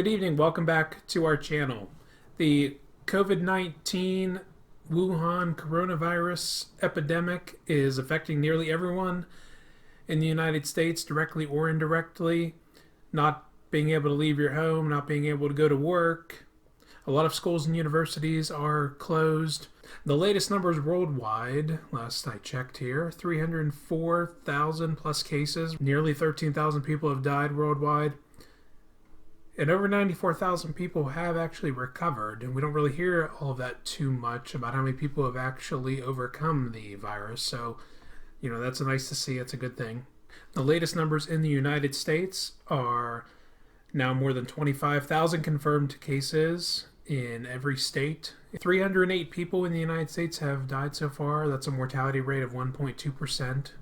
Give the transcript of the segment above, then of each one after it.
Good evening. Welcome back to our channel. The COVID-19 Wuhan coronavirus epidemic is affecting nearly everyone in the United States, directly or indirectly. Not being able to leave your home, not being able to go to work. A lot of schools and universities are closed. The latest numbers worldwide, last I checked here, 304,000 plus cases. Nearly 13,000 people have died worldwide. And over 94,000 people have actually recovered. And we don't really hear all of that too much about how many people have actually overcome the virus. So, that's nice to see. It's a good thing. The latest numbers in the United States are now more than 25,000 confirmed cases in every state. 308 people in the United States have died so far. That's a mortality rate of 1.2%,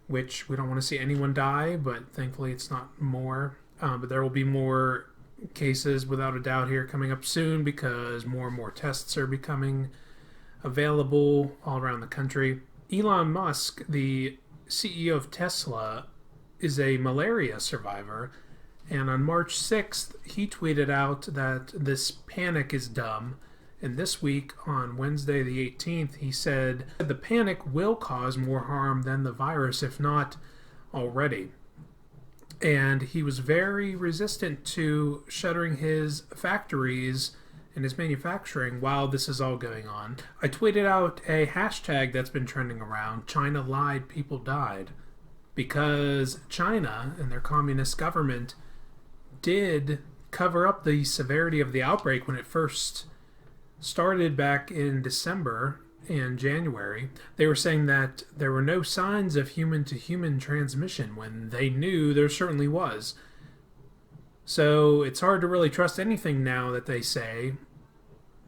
which we don't want to see anyone die, but thankfully it's not more. But there will be more cases without a doubt here coming up soon because more and more tests are becoming available all around the country. Elon Musk, the CEO of Tesla, is a malaria survivor. And on March 6th, he tweeted out that this panic is dumb. And this week, on Wednesday the 18th, he said the panic will cause more harm than the virus, if not already. And he was very resistant to shuttering his factories and his manufacturing while this is all going on. I tweeted out a hashtag that's been trending around, China lied, people died. Because China and their communist government did cover up the severity of the outbreak when it first started back in December and January. They were saying that there were no signs of human-to-human transmission when they knew there certainly was. So it's hard to really trust anything now that they say.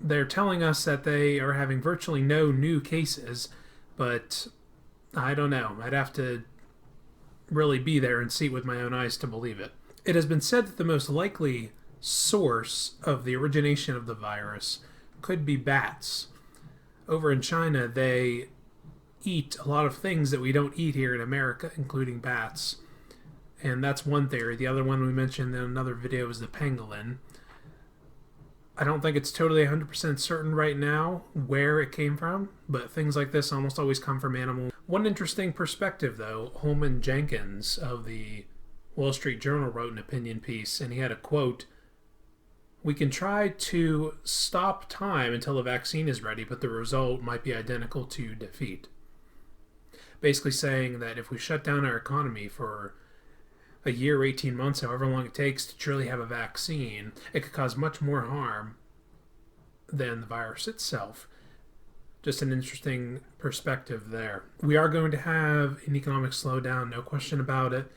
They're telling us that they are having virtually no new cases, but I don't know. I'd have to really be there and see it with my own eyes to believe it. It has been said that the most likely source of the origination of the virus could be bats. Over in China, they eat a lot of things that we don't eat here in America, including bats. And that's one theory. The other one we mentioned in another video is the pangolin. I don't think it's totally 100% certain right now where it came from, but things like this almost always come from animals. One interesting perspective, though, Holman Jenkins of the Wall Street Journal wrote an opinion piece, and he had a quote, "We can try to stop time until a vaccine is ready, but the result might be identical to defeat." Basically saying that if we shut down our economy for a year, 18 months, however long it takes to truly have a vaccine, it could cause much more harm than the virus itself. Just an interesting perspective there. We are going to have an economic slowdown, no question about it.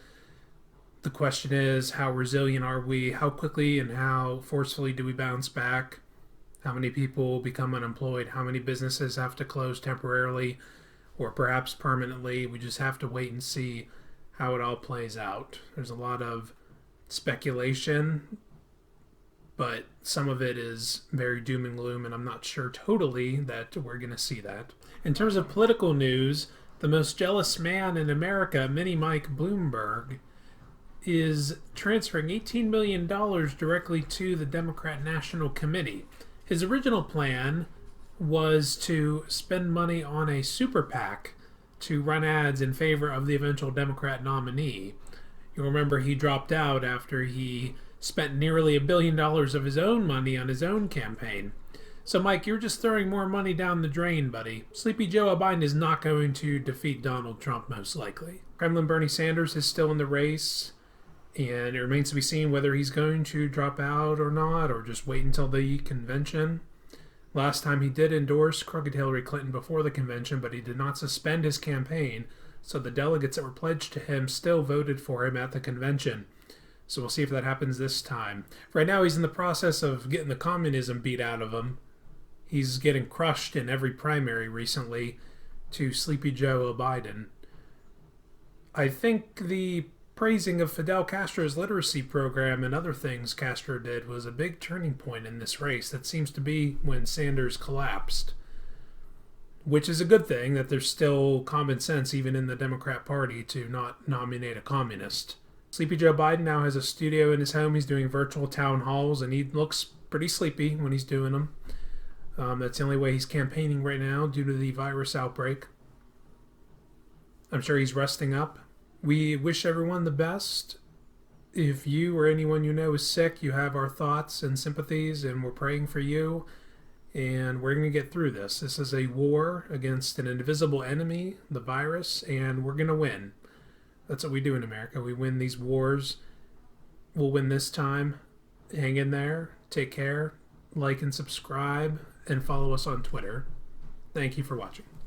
The question is, how resilient are we? How quickly and how forcefully do we bounce back? How many people become unemployed? How many businesses have to close temporarily or perhaps permanently? We just have to wait and see how it all plays out. There's a lot of speculation, but some of it is very doom and gloom, and I'm not sure totally that we're going to see that. In terms of political news, the most jealous man in America, mini Mike Bloomberg, is transferring $18 million directly to the Democrat National Committee. His original plan was to spend money on a super PAC to run ads in favor of the eventual Democrat nominee. You'll remember he dropped out after he spent nearly $1 billion of his own money on his own campaign. So Mike, you're just throwing more money down the drain, buddy. Sleepy Joe Obiden is not going to defeat Donald Trump, most likely. Kremlin Bernie Sanders is still in the race, and it remains to be seen whether he's going to drop out or not, or just wait until the convention. Last time he did endorse crooked Hillary Clinton before the convention, but he did not suspend his campaign, so the delegates that were pledged to him still voted for him at the convention. So we'll see if that happens this time. Right now he's in the process of getting the communism beat out of him. He's getting crushed in every primary recently to Sleepy Joe Obiden. I think the praising of Fidel Castro's literacy program and other things Castro did was a big turning point in this race. That seems to be when Sanders collapsed, which is a good thing, that there's still common sense even in the Democrat Party to not nominate a communist. Sleepy Joe Biden now has a studio in his home. He's doing virtual town halls, and he looks pretty sleepy when he's doing them. That's the only way he's campaigning right now due to the virus outbreak. I'm sure he's resting up. We wish everyone the best. If you or anyone you know is sick, you have our thoughts and sympathies, and we're praying for you. And we're going to get through this. This is a war against an invisible enemy, the virus, and we're going to win. That's what we do in America. We win these wars. We'll win this time. Hang in there. Take care. Like and subscribe, and follow us on Twitter. Thank you for watching.